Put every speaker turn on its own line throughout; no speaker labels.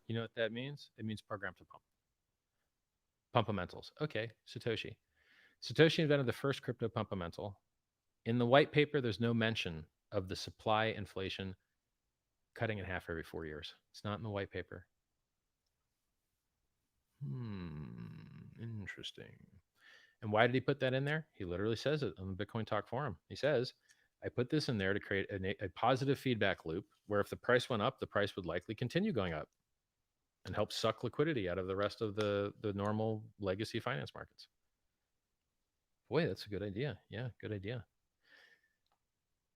You know what that means? It means program to pump. Pumpamentals. Okay, Satoshi. Satoshi invented the first crypto pumpamental. In the white paper, there's no mention of the supply inflation cutting in half every 4 years. It's not in the white paper. Interesting. And why did he put that in there? He literally says it on the Bitcoin Talk forum. He says, I put this in there to create a positive feedback loop where if the price went up, the price would likely continue going up and help suck liquidity out of the rest of the normal legacy finance markets. Boy, that's a good idea. Yeah, good idea.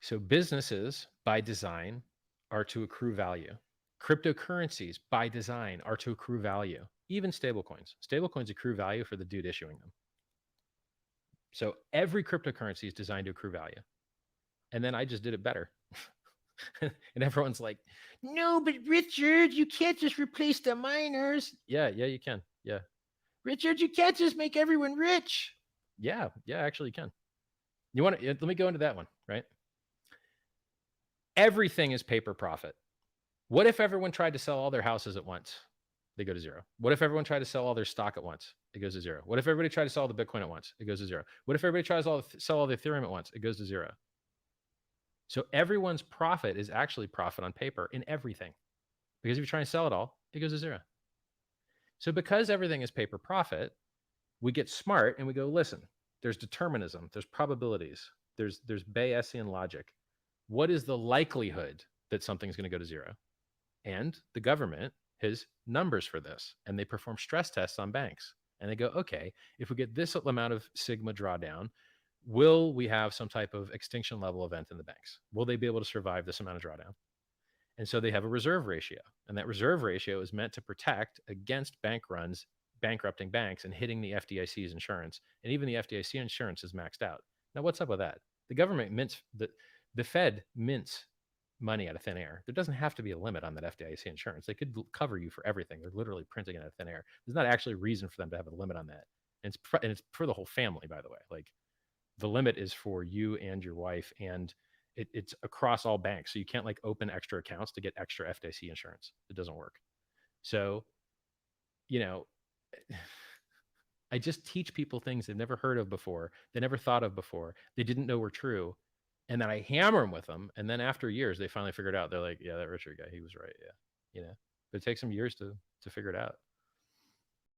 So businesses by design are to accrue value. Cryptocurrencies by design are to accrue value. Even stablecoins. Stablecoins accrue value for the dude issuing them. So every cryptocurrency is designed to accrue value. And then I just did it better. And everyone's like, no, but Richard, you can't just replace the miners. Yeah, you can. Yeah. Richard, you can't just make everyone rich. Yeah, actually you can. You want to, let me go into that one, right? Everything is paper profit. What if everyone tried to sell all their houses at once? They go to zero. What if everyone tried to sell all their stock at once? It goes to zero. What if everybody tried to sell all the Bitcoin at once? It goes to zero. What if everybody tries to sell all the Ethereum at once? It goes to zero. So everyone's profit is actually profit on paper in everything. Because if you're trying to sell it all, it goes to zero. So because everything is paper profit, we get smart and we go, listen, there's determinism, there's probabilities, there's Bayesian logic. What is the likelihood that something's going to go to zero? And the government has numbers for this, and they perform stress tests on banks. And they go, okay, if we get this amount of sigma drawdown, will we have some type of extinction level event in the banks? Will they be able to survive this amount of drawdown? And so they have a reserve ratio. And that reserve ratio is meant to protect against bank runs, bankrupting banks, and hitting the FDIC's insurance. And even the FDIC insurance is maxed out. Now, what's up with that? The government mints, the Fed mints money out of thin air. There doesn't have to be a limit on that FDIC insurance. They could cover you for everything. They're literally printing it out of thin air. There's not actually a reason for them to have a limit on that. And it's for the whole family, by the way. Like the limit is for you and your wife, and it's across all banks. So you can't like open extra accounts to get extra FDIC insurance. It doesn't work. So, you know, I just teach people things they've never heard of before, they never thought of before, they didn't know were true. And then I hammer them with them. And then after years, they finally figured out. They're like, yeah, that Richard guy, he was right. Yeah. But it takes them years to figure it out.